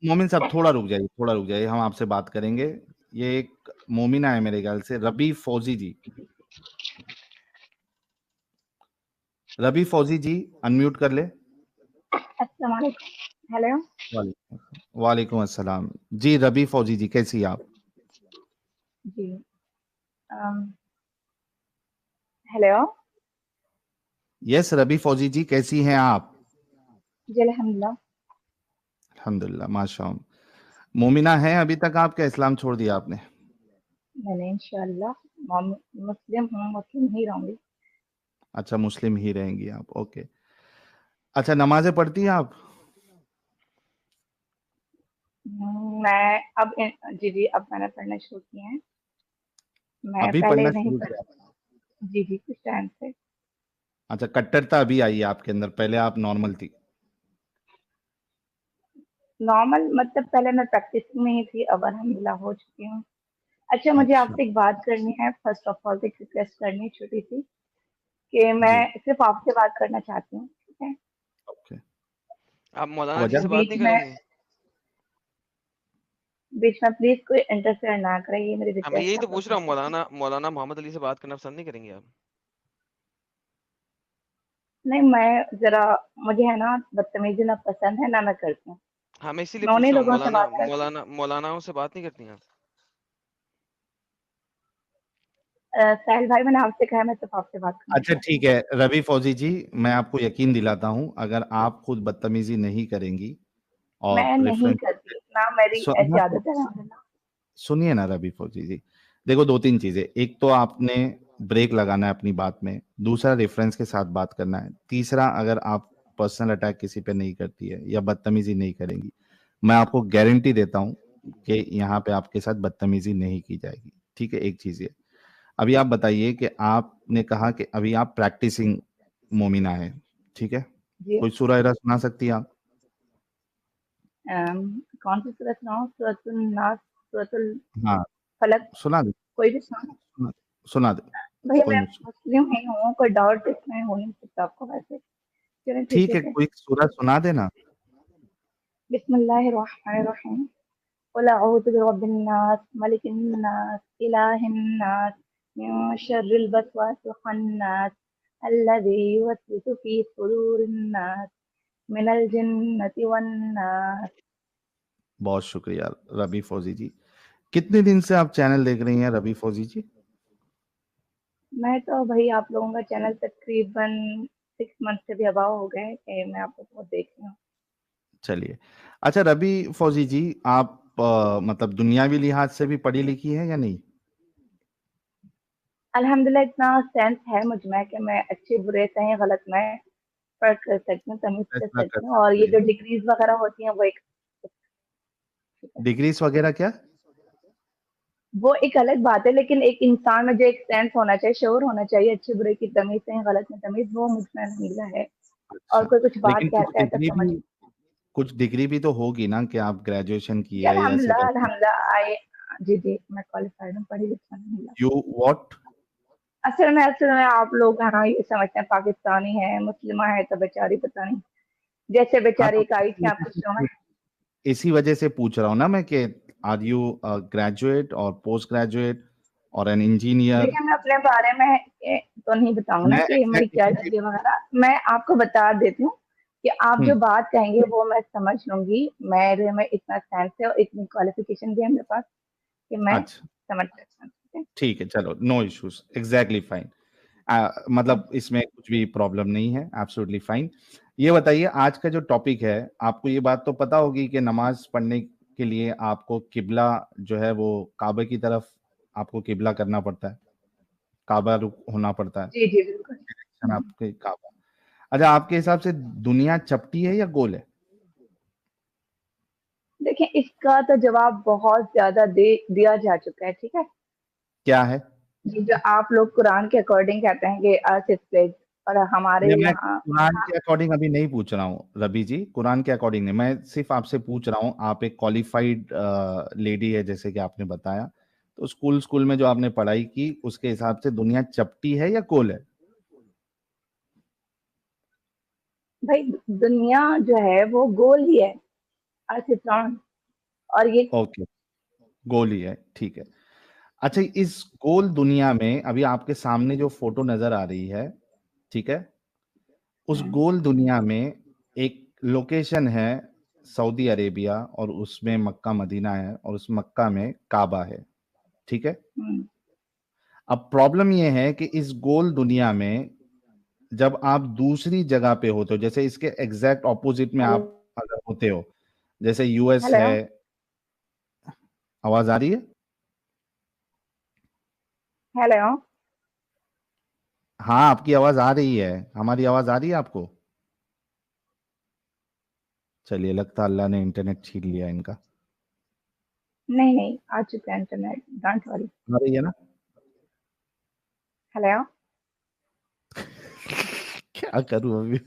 मोमिन साहब थोड़ा रुक जाइए, थोड़ा रुक जाइए, हम आपसे बात करेंगे। ये एक मोमिना है मेरे ख्याल से, रबी फौजी जी। रबी फौजी जी अनम्यूट कर ले। अस्सलाम वालेकुम। हेलो। वालेकुम अस्सलाम जी। रबी फौजी जी कैसी हैं आप? जी। हेलो। यस रबी फौजी जी कैसी हैं आप? जी अल्हम्दुलिल्लाह। अल्हम्दुलिल्लाह माशाअल्लाह। मोमिना है अभी तक आप, क्या इस्लाम छोड़ दिया आपने? मैंने इंशाअल्लाह मुस्लिम हूँ, मुस्लिम ही रहूंगी। अच्छा मुस्लिम ही रहेंगी आप, ओके। अच्छा नमाजें पढ़ती हैं आप? मैं अब जी जी अब मैंने पढ़ना शुरू किया है। मैं अभी पहले पढ़ना नहीं शुरू किया? पढ़ती। जी जी कुछ टाइम से। अच्छा कट्टरता अभी आई है आपके अंदर, पहले आप नॉर्मल थी? नॉर्मल मतलब पहले मैं प्रैक्टिस में ही थी, अब अल्हम्दुलिल्लाह हो चुकी हूँ। अच्छा मुझे अच्छा आपसे एक बात करनी है। फर्स्ट ऑफ ऑल एक रिक्वेस्ट करनी है छोटी सी, कि मैं जी सिर्फ आपसे बात करना चाहती हूँ, ठीक है? ओके। आप मौलाना जी वजह? से बात बीच नहीं में करेंगे? बीच में प्लीज कोई इंटरफेयर ना करे, ये मेरी हाँ, मैं यही रिक्वेस्ट है तो पूछ रहा हूँ, आपसे। मौलाना मौलाना मोहम्मद अली से बात करना पसंद नहीं करेंगे आप? नहीं, मैं जरा, मुझे है ना बदतमीजी ना पसंद है ना मैं करती हूँ। हाँ, मैं इसीलिए मैं पूछ उन्हीं रहा हूँ, लोगों से मौलाना बात करती मौलाना मौलानाओं से बात नहीं करती हैं आप? हूँ। साहिल भाई, मैंने आपसे कहा मैं सिर्फ आपसे बात करना अच्छा चाहती हूँ। ठीक है रवि फौजी जी, मैं आपको यकीन दिलाता हूं, अगर आप खुद बदतमीजी नहीं करेंगी और मैं नहीं रेफरेंस। करती ना, मेरी ऐसी आदत है ना। सुनिए ना रवि फौजी जी, देखो दो तीन चीजें, एक तो आपने ब्रेक लगाना है अपनी बात में, दूसरा रेफरेंस के साथ बात करना है, तीसरा अगर आप पर्सनल अटैक किसी पे नहीं करती है या बदतमीजी नहीं करेंगी, मैं आपको गारंटी देता हूं कि यहाँ पे आपके साथ बदतमीजी नहीं की जाएगी। ठीक है, एक चीज ये। अभी आप बताइए कि आपने कहा कि अभी आप प्रैक्टिसिंग मोमिना है, ठीक है? जी। कोई सूरह इरा सुना सकती हैं आप? कौन सी सूरत सुनाऊं? सूरतुल नास, सूरतुल हाँ फलक, सुना दे, कोई भी सुनाऊं? सुना, सुना दे, भाई कोई मैं मुझसे। मुस्लिम ही हूँ, कोई डाउट इसमें हो नहीं सकता आपको वैसे। चलिए ठीक ठीक है है, फिर। कोई सूरह सुना देना। बिस्मिल्लाहिर्रहमानिर्रहीम। क़ुल अऊज़ु बिरब्बिन नास, मलिकिन नास, इलाहिन नास, मिन शर्रिल वसवासिल खन्नास, अल्लज़ी युवस्विसु फ़ी सुदूरिन नास, मिनल जिन्नति वन नास। बहुत शुक्रिया रबी फौजी जी। कितने दिन से आप चैनल देख रही हैं रबी फौजी जी? मैं तो भाई आप लोगों का चैनल तकरीबन 6 मंथ से भी अबाव हो गए कि मैं आप लोगों को देख रही हूँ। चलिए। अच्छा रबी फौजी जी, आप मतलब दुनियावी लिहाज से भी पढ़ी लिखी है या नहीं? अल्हम्दुलिल्लाह इतना सेंस है मुझ में कि मैं अच्छे बुरे सही गलत में फ़र्क कर सकती हूँ, तमीज़ कर फैसला कर सकती हूँ, और ये सकती है। जो डिग्रीज़ वगैरह होती हैं वो एक, डिग्रीज वगैरह क्या? वो एक अलग बात है, लेकिन एक इंसान में जो एक सेंस होना चाहिए, शऊर होना चाहिए, अच्छे बुरे की तमीज़, सही गलत में तमीज़, वो मुझ में अल्हम्दुलिल्लाह है। और अच्छा, कोई कुछ बात लेकिन कहता है तो समझ। कुछ डिग्री भी तो होगी ना कि आप ग्रेजुएशन की जी है या ऐसे अल्हम्दुलिल्लाह करके। अल्हम्दुलिल्लाह जी, जी, मैं क्वालिफाइड हूँ, पढ़ी लिखी हूँ अल्हम्दुलिल्लाह। You what? असल में आप लोग है ना ये समझते हैं पाकिस्तानी है, मुस्लिमा है तो बेचारी पता नहीं, जैसे हाँ बेचारी तो एक आई थी आपके शो में। इसी वजह से पूछ रहा हूँ ना मैं कि आर यू ग्रेजुएट और पोस्ट ग्रेजुएट और एन इंजीनियर? देखिए मैं अपने बारे में तो नहीं बताऊंगा ना मैं कि मेरी क्या एग्जैक्टली। डिग्री वगैरह, मैं आपको बता देती हूँ कि आप जो बात कहेंगे वो मैं समझ लूंगी। मेरे में इतना साइंस है और इतनी क्वालिफिकेशन भी है मेरे पास कि मैं अच्छा समझ सकती हूँ, ठीक है? ठीक है, चलो नो इश्यूज, एग्जैक्टली फाइन। मतलब इसमें कुछ भी प्रॉब्लम नहीं है, एब्सोल्युटली फाइन। ये बताइए आज का जो टॉपिक है, आपको ये बात तो पता होगी कि नमाज पढ़ने के लिए आपको किबला जो है वो काबे की तरफ आपको किबला करना पड़ता है, काबा रुख होना पड़ता है, जी जी बिल्कुल। डायरेक्शन आपके काबा। अच्छा आपके हिसाब से दुनिया चपटी है या गोल है? देखिए इसका तो जवाब बहुत ज्यादा दिया जा चुका है, ठीक है? क्या है? जी, जो आप लोग कुरान के अकॉर्डिंग कहते हैं कि अर्थ इज प्लेट, और हमारे नहीं, मैं यहाँ, कुरान के अकॉर्डिंग अभी नहीं पूछ रहा हूँ रबी जी, कुरान के अकॉर्डिंग नहीं, मैं सिर्फ आपसे पूछ रहा हूँ, आप एक क्वालिफाइड लेडी है जैसे कि आपने बताया, तो स्कूल स्कूल में जो आपने पढ़ाई की उसके हिसाब से दुनिया चपटी है या गोल है? भाई दुनिया जो है वो गोल ही है। अर्थ इज राउंड, और ये ओके, गोल ही है, ठीक है। अच्छा, इस गोल दुनिया में अभी आपके सामने जो फोटो नजर आ रही है, ठीक है, उस गोल दुनिया में एक लोकेशन है सऊदी अरेबिया, और उसमें मक्का मदीना है, और उस मक्का में काबा है, ठीक है। अब प्रॉब्लम यह है कि इस गोल दुनिया में जब आप दूसरी जगह पे होते हो, जैसे इसके एग्जैक्ट ऑपोजिट में आप अगर होते हो, जैसे यूएस हेलो है। आवाज आ रही है? हेलो, हाँ, आपकी आवाज आ रही है, हमारी आवाज आ रही है आपको? चलिए, लगता है अल्लाह ने इंटरनेट छीन लिया इनका। नहीं नहीं, आ चुका है इंटरनेट, डोंट वरी। आ रही है ना? हेलो, क्या करूं अभी?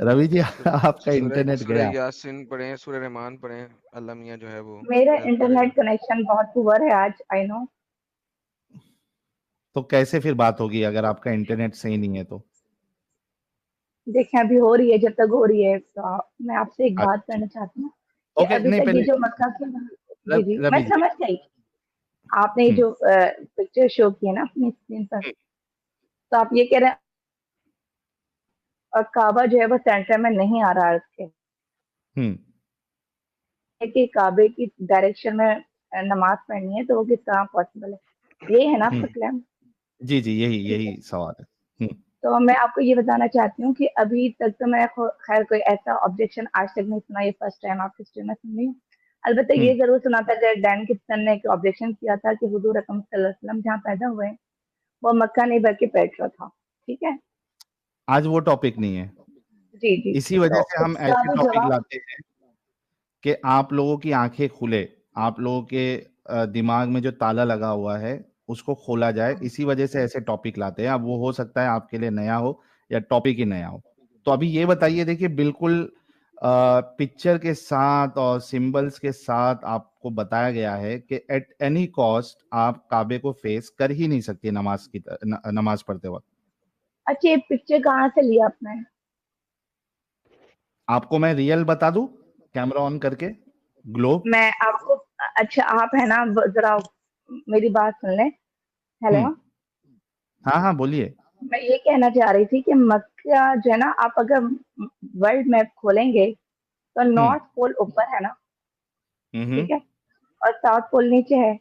रवि जी, आपका सूरह इंटरनेट सूरह गया। यासीन पढ़ें, सूरह रहमान पढ़ें, अल्लाह मियाँ जो है वो मेरा हेल्प इंटरनेट करेगा। कनेक्शन बहुत पुअर है आज, आई नो। तो कैसे फिर बात होगी अगर आपका इंटरनेट सही नहीं है तो? देखें, अभी हो रही है, जब तक हो रही है तो मैं आपसे एक बात अच्छा, करना चाहती हूँ कि ओके, अभी नहीं, तक ये पहले जो मक्का के, जी जी मैं रवि जी। समझ गई, आपने हम्म, जो पिक्चर शो की है ना अपनी स्क्रीन पर, तो आप ये कह रहे हैं और काबा जो है वो सेंटर में नहीं आ रहा है उसके, हम्म, कि काबे की डायरेक्शन में नमाज पढ़नी है, तो वो किस तरह पॉसिबल है, ये है ना आपका हम्म, क्लेम? जी जी, यही ठीक है, यही सवाल है। तो मैं आपको ये बताना चाहती हूँ कि अभी तक तो मैं खैर कोई ऐसा ऑब्जेक्शन आज तक नहीं सुना, ये फर्स्ट टाइम आपकी हिस्ट्री में सुन रही हूँ। अलबत्ता ये हम्म, जरूर सुना था कि डैन किप्सन ने एक ऑब्जेक्शन किया था कि हुजूर अकरम सल्लल्लाहु अलैहि वसल्लम जहाँ पैदा हुए वो मक्का नहीं बल्कि पेट्रो था, ठीक है। आज वो टॉपिक नहीं है, जी जी, इसी वजह तो से हम उसका ऐसे भी टॉपिक जवाब, लाते हैं कि आप लोगों की आंखें खुले, आप लोगों के दिमाग में जो ताला लगा हुआ है उसको खोला जाए, इसी वजह से ऐसे टॉपिक लाते हैं। अब वो हो सकता है आपके लिए नया हो या टॉपिक ही नया हो। तो अभी ये बताइए, देखिए, बिल्कुल पिक्चर के साथ और सिंबल्स के साथ आपको बताया गया है कि एट एनी कॉस्ट आप काबे को फेस कर ही नहीं सकती नमाज नमाज पढ़ते वक्त। अच्छा ये पिक्चर कहाँ से लिया आपने? आपको मैं रियल बता दूं, कैमरा ऑन करके, ग्लोब। मैं आपको, अच्छा आप है ना, जरा मेरी बात सुन लें। हम्म, हेलो, हाँ हाँ, बोलिए। मैं ये कहना चाह रही थी कि मक्का जो है ना, आप अगर वर्ल्ड मैप खोलेंगे तो हम्म, नॉर्थ पोल ऊपर है ना, हम्म, ठीक है, और साउथ पोल नीचे है।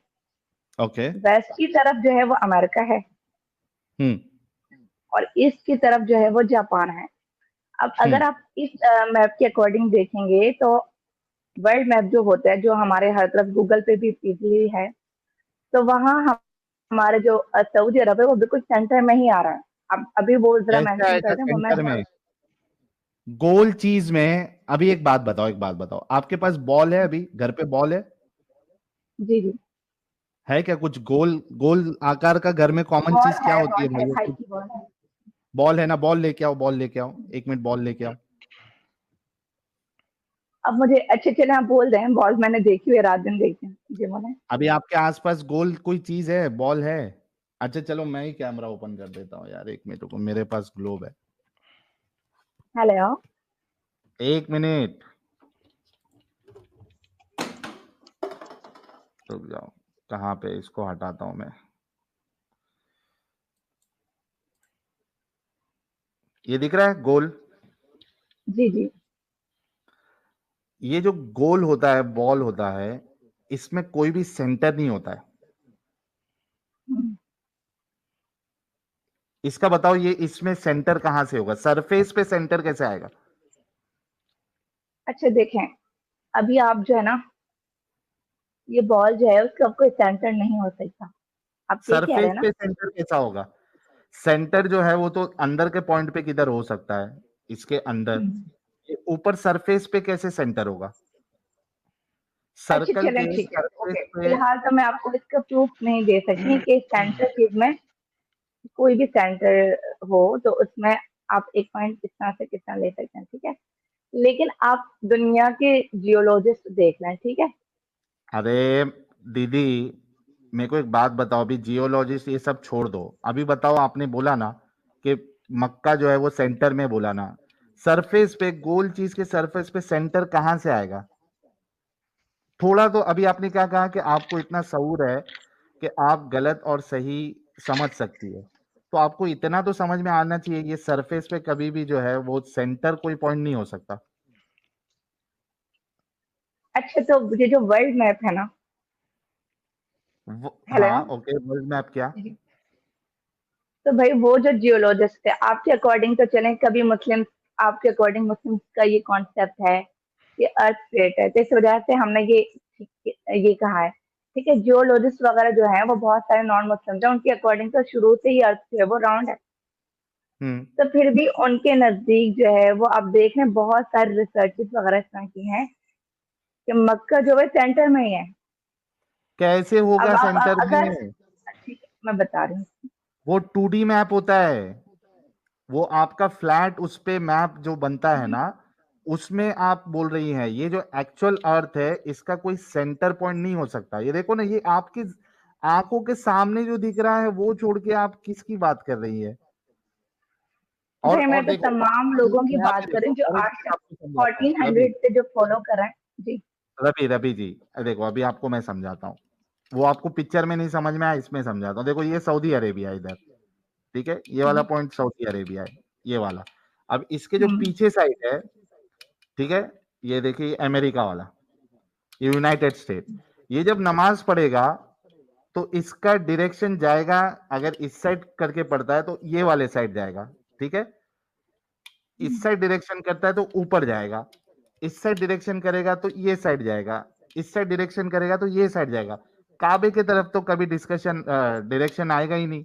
ओके, वेस्ट की तरफ जो है वो अमेरिका है, हम्म, और ईस्ट की तरफ जो है वो जापान है। अब हम्म, अगर आप इस मैप के अकॉर्डिंग देखेंगे तो वर्ल्ड मैप जो होता है, जो हमारे हर तरफ गूगल पे भी इजीली है, तो वहाँ हमारे जो सऊदी अरब है वो बिल्कुल सेंटर में ही आ रहा है। अब अभी वो जरा कैसे मेंशन आएगा कर दें, वो मैं सेंटर में? गोल चीज में, अभी एक बात बताओ, एक बात बताओ, आपके पास बॉल है? अभी घर पे बॉल जी जी, है क्या कुछ गोल गोल आकार का? घर में कॉमन चीज क्या होती है बॉल है, भाई? भाई कुछ की बॉल है। बॉल है ना? बॉल लेके आओ, बॉल लेके आओ, 1 मिनट, बॉल लेके आओ। अब मुझे अच्छे चले आप बोल रहे हैं, बॉल मैंने देखी हुई है, रात दिन देखी है जी मैंने। अभी आपके आसपास गोल कोई चीज है? बॉल है? अच्छा, चलो मैं ही कैमरा ओपन कर देता हूँ यार, 1 मिनट रुको, मेरे पास ग्लोब है। हेलो, 1 मिनट रुक जाओ, कहाँ पे इसको हटाता हूँ मैं। ये दिख रहा है गोल? जी जी, ये जो गोल होता है, बॉल होता है, इसमें कोई भी सेंटर नहीं होता है। इसका बताओ, ये इसमें सेंटर कहां से होगा? सरफेस पे सेंटर कैसे आएगा? अच्छा देखें, अभी आप जो है ना, ये बॉल जो है उसका कोई सेंटर नहीं हो सकता, आप ये कह रहे सरफेस हैं ना? पे सेंटर कैसा होगा? सेंटर जो है वो तो अंदर के पॉइंट पे किधर हो सकता है, इसके अंदर। हम्म। ये ऊपर सरफेस पे कैसे सेंटर होगा? अच्छा सर्कल चलें, के ठीक है, सरफेस ओके, पे। फिलहाल तो मैं आपको इसका प्रूफ नहीं दे सकती कि सेंटर चीज में कोई भी सेंटर हो, तो उसमें आप एक पॉइंट कितना से कितना ले सकते हैं, ठीक है। लेकिन आप दुनिया के जियोलॉजिस्ट देख लें, ठीक है। अरे दीदी, मेरे को एक बात बताओ, अभी जियोलॉजिस्ट ये सब छोड़ दो, अभी बताओ, आपने बोला ना कि मक्का जो है वो सेंटर में, बोला ना? सरफेस पे, गोल चीज के सरफेस पे सेंटर कहां से आएगा? थोड़ा तो अभी आपने क्या कहा कि आपको इतना शऊर है कि आप गलत और सही समझ सकती है, तो आपको इतना तो समझ में आना चाहिए ये सरफेस पे कभी भी जो है वो सेंटर कोई पॉइंट नहीं हो सकता। अच्छा, तो ये जो वर्ल्ड मैप है ना, हेलो, हाँ ओके, वर्ल्ड मैप क्या? तो भाई वो जो जियोलॉजिस्ट है आपके अकॉर्डिंग तो चलें, कभी मुस्लिम, आपके अकॉर्डिंग मुस्लिम का ये कॉन्सेप्ट है कि अर्थ प्लेट है, तो इस वजह से हमने ये कहा है। ठीक है, जियोलॉजिस्ट वगैरह जो है वो बहुत सारे नॉन मुस्लिम है, उनके अकॉर्डिंग तो शुरू से ही अर्थ जो है वो राउंड है। हम्म। तो फिर भी उनके नजदीक जो है वो आप देख रहे हैं बहुत सारे रिसर्चेस वगैरह इस तरह की हैं कि मक्का जो है सेंटर में ही है। कैसे होगा अब आप सेंटर अगर, में? ठीक है मैं बता रही हूँ। वो 2D मैप होता है, वो आपका फ्लैट उस पे मैप जो बनता है ना, उसमें आप बोल रही हैं। ये जो एक्चुअल अर्थ है इसका कोई सेंटर पॉइंट नहीं हो सकता। ये देखो ना, ये आपकी आंखों के सामने जो दिख रहा है वो छोड़ के आप किसकी बात कर रही है? भाई मैं और तो देखो, तमाम लोगों की यहाँ बात पे कर रही देखो, हूँ जो और एक आज चीज तक आपको समझाता हूँ, रवि 1400 से जो फॉलो कर रहे हैं जी। रवि रवि जी, देखो अभी आपको मैं समझाता हूँ। वो आपको पिक्चर में नहीं समझ में आया, इसमें समझाता हूँ। देखो ये सऊदी अरेबिया है इधर, ठीक है, ये वाला जी। पॉइंट सऊदी अरेबिया है, ये वाला। अब इसके जो हम्म। पीछे साइड है, ठीक है, ये देखिए अमेरिका वाला, ये यूनाइटेड स्टेट। ये जब नमाज पढ़ेगा तो इसका डायरेक्शन जाएगा, अगर इस साइड करके पढ़ता है तो ये वाले साइड जाएगा, ठीक है। इस साइड डायरेक्शन करता है तो ऊपर जाएगा, इस साइड डायरेक्शन करेगा तो ये साइड जाएगा, इस साइड डायरेक्शन करेगा तो ये साइड जाएगा। काबे की तरफ तो कभी डिस्कशन डायरेक्शन आएगा ही नहीं।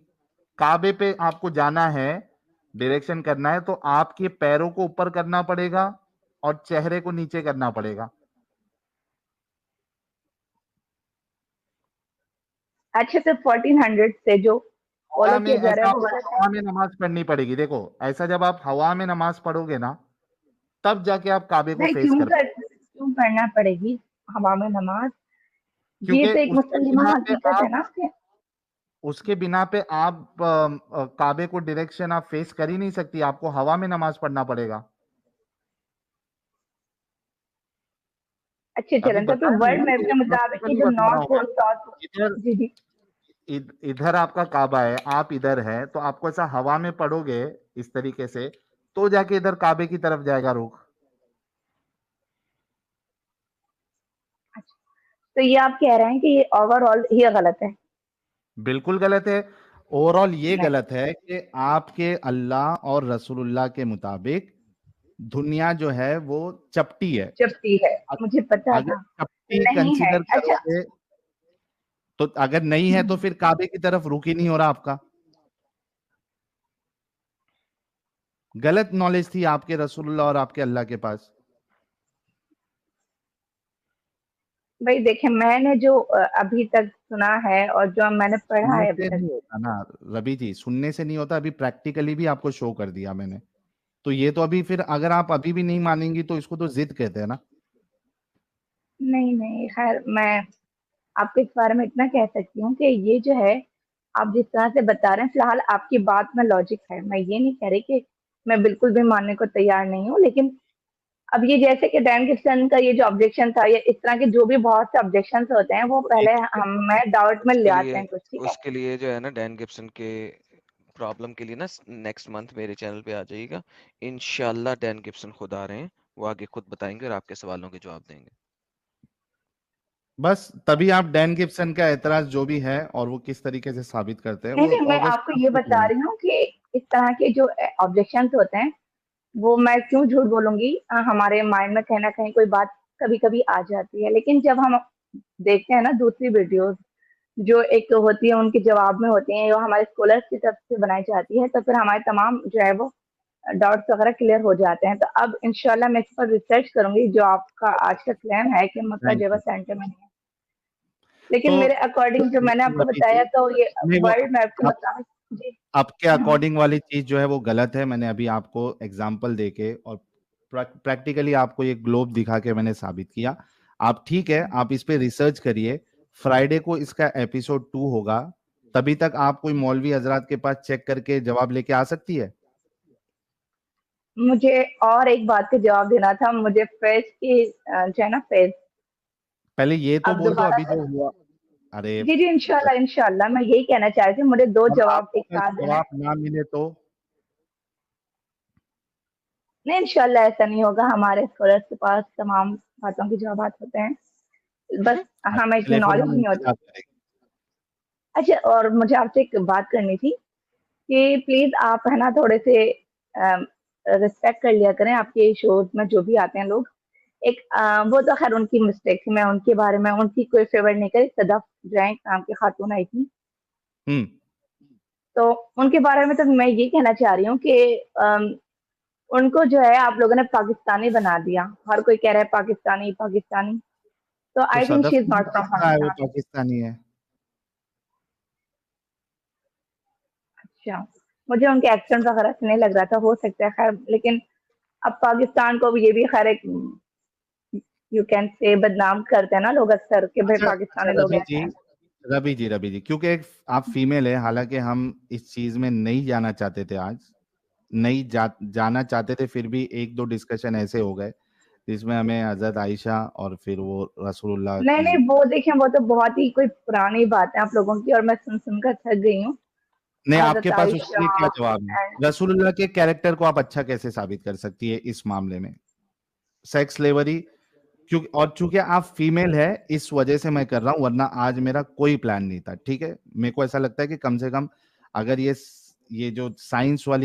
काबे पे आपको जाना है, डायरेक्शन करना है, तो आपके पैरों को ऊपर करना पड़ेगा और चेहरे को नीचे करना पड़ेगा। अच्छा, तो 1400 से जो हवा फॉलो में किया जा रहा ऐसा है वो आपको गलत है? हवा में नमाज पढ़नी पड़ेगी। देखो ऐसा जब आप हवा में नमाज पढ़ोगे ना, तब जाके आप काबे को भाई फेस कर पाओगे। क्यों पढ़ना पड़ेगी हवा में नमाज? ये क्योंकि तो एक उसके मुसलमान बिना पे हकीकत है आप ना आपके। उसके बिना पे आप काबे को डायरेक्शन आप फेस कर ही नहीं सकती, आपको हवा में नमाज पढ़ना पड़ेगा। अच्छे अभी चलन, तो फिर बताया ना वर्ल्ड यार, मैप ये के मुताबिक ये प्रैक्टिकली जो बता रहा नॉर्थ हूँ मैं। Pole south. इधर जी जी। इधर आपका काबा है, आप इधर है, तो आपको ऐसा हवा में पढ़ोगे इस तरीके से, तो जाके इधर काबे की तरफ जाएगा रुख। अच्छा, तो ये आप कह रहे हैं कि ये ओवरऑल ये गलत है? बिल्कुल गलत है। ओवरऑल ये नहीं, गलत है कि आपके अल्लाह और रसूलुल्लाह के मुताबिक दुनिया जो है वो चपटी है। चपटी है, अ- मुझे पता अगर था। चपटी नहीं है, कंसीडर अच्छा। करोगे, तो अगर नहीं है तो फिर काबे की तरफ रुख ही नहीं हो रहा आपका। गलत नॉलेज थी आपके रसूलुल्लाह और आपके अल्लाह के पास। भाई देखिए, मैंने जो अभी तक सुना है और जो मैंने पढ़ा सुनने है अभी से तक। नहीं होता ना रवि जी, सुनने से नहीं होता, अभी प्रैक्टिकली भी आपको शो कर दिया मैंने। तो ये तो अभी फिर अगर आप अभी भी नहीं मानेंगी तो इसको तो जिद कहते हैं ना। नहीं नहीं, खैर मैं आपको इस बारे में इतना कह सकती हूँ कि ये जो है, आप जिस तरह से बता रहे हैं, फिलहाल आपकी बात में लॉजिक है, मैं ये नहीं कह रही कि मैं बिल्कुल भी मानने को तैयार नहीं हूँ, लेकिन अब ये जैसे कि डैन गिब्सन का ये जो ऑब्जेक्शन था, या इस तरह के जो भी बहुत से ऑब्जेक्शन होते हैं वो तो पहले एक हमें डाउट में ले आते हैं कुछ, ठीक है। उसके लिए जो है ना डैन गिब्सन के प्रॉब्लम के लिए ना नेक्स्ट मंथ मेरे चैनल पे आ जाइएगा। इंशाल्लाह डैन गिब्सन खुद आ रहे हैं, वो आगे खुद बताएंगे और आपके सवालों के जवाब देंगे। बस तभी आप डैन गिब्सन का एतराज जो भी है और वो किस तरीके से साबित करते हैं नहीं वो नहीं, मैं अगस्त आपको में ये आपको बता पूरा। रही हूँ कि इस तरह के जो ऑब्जेक्शन होते हैं वो मैं क्यों झूठ बोलूंगी, हमारे माइंड में कहीं ना कहीं कोई बात कभी कभी आ जाती है, लेकिन जब हम देखते हैं ना दूसरी वीडियोस जो एक होती है उनके जवाब में होती हैं, जो हमारे स्कॉलर्स की तरफ से बनाई जाती है, तो फिर हमारे तमाम जो है वो डाउट्स वगैरह क्लियर हो जाते हैं। तो अब इंशाल्लाह मैं इस पर रिसर्च करूंगी, जो आपका आज का क्लेम है कि मक्का थैंक जो है यू। सेंटर में नहीं है, लेकिन तो मेरे अकॉर्डिंग जो मैंने आपको रवि बताया जी, तो ये नहीं वो वर्ल्ड मैप के आप मुताबिक। जी। आपके हम्म। अकॉर्डिंग वाली चीज जो है वो गलत है। मैंने अभी आपको एग्जाम्पल देके और प्रैक्टिकली आपको ये ग्लोब दिखा के मैंने साबित किया। आप ठीक है, आप इस पे रिसर्च करिए। फ्राइडे को इसका एपिसोड 2 होगा, तभी तक आप कोई मौलवी हजरात के पास चेक करके जवाब लेके आ सकती है। मुझे और एक बात का जवाब देना था, मुझे फेज की जो है ना फेज, पहले ये तो अब बोल दो दोबारा अभी जो हुआ। अरे जी जी इंशाल्लाह इंशाल्लाह, मैं यही कहना चाह रही थी, मुझे 2 और जवाब आपको एक अगर साथ देना है। जवाब ना मिले तो? नहीं इंशाल्लाह ऐसा नहीं होगा, हमारे स्कॉलर्स के पास तमाम बातों के जवाब होते हैं, बस हमें इतनी चलिए फिर नॉलेज हम नहीं होती। इंतजार करेंगे। अच्छा, और मुझे आपसे एक बात करनी थी कि प्लीज आप है ना थोड़े से रिस्पेक्ट कर लिया करें, आपके शोज में जो भी आते हैं लोग, एक वो तो खैर उनकी मिस्टेक थी, मैं उनके बारे में उनकी कोई फेवर नहीं करी, सदफ जो है नाम की खातून आई थी, हम्म। तो उनके बारे में तो मैं ये कहना चाह रही हूँ कि उनको जो है आप लोगों ने पाकिस्तानी बना दिया, हर कोई कह रहा है पाकिस्तानी पाकिस्तानी, तो तो I think Sadaf she is को नॉट किसने फ्रॉम कहा है वो पाकिस्तान। पाकिस्तानी है? अच्छा, मुझे उनके एक्सेंट वगैरह से नहीं लग रहा था, हो सकता है खैर, लेकिन अब पाकिस्तान को ये भी खैर एक यू कैन से बदनाम करते हैं ना लोग अक्सर कि भाई अच्छा अच्छा, पाकिस्तानी लोग ऐसे हैं। रवि जी, क्योंकि आप फीमेल है, हालांकि हम इस चीज में नहीं जाना चाहते थे आज, जाना चाहते थे, फिर भी एक दो डिस्कशन ऐसे हो गए जिसमें हमें हजरत आयशा और फिर वो रसूलुल्लाह नहीं की। नहीं, वो देखिए वो तो बहुत ही कोई पुरानी बात है आप लोगों की, और मैं सुन सुनकर थक गई हूँ। नहीं, आपके हजरत पास उसके लिए क्या आयशा जवाब है? एंड रसूलुल्लाह के कैरेक्टर को आप अच्छा कैसे साबित कर सकती है इस मामले में? सेक्स स्लेवरी, क्योंकि और चूंकि आप फीमेल है इस वजह से मैं कर रहा हूं, वरना आज मेरा कोई प्लान नहीं था, ठीक है? मेरे को ऐसा लगता है कि कम से कम अगर ये जो साइंस वाली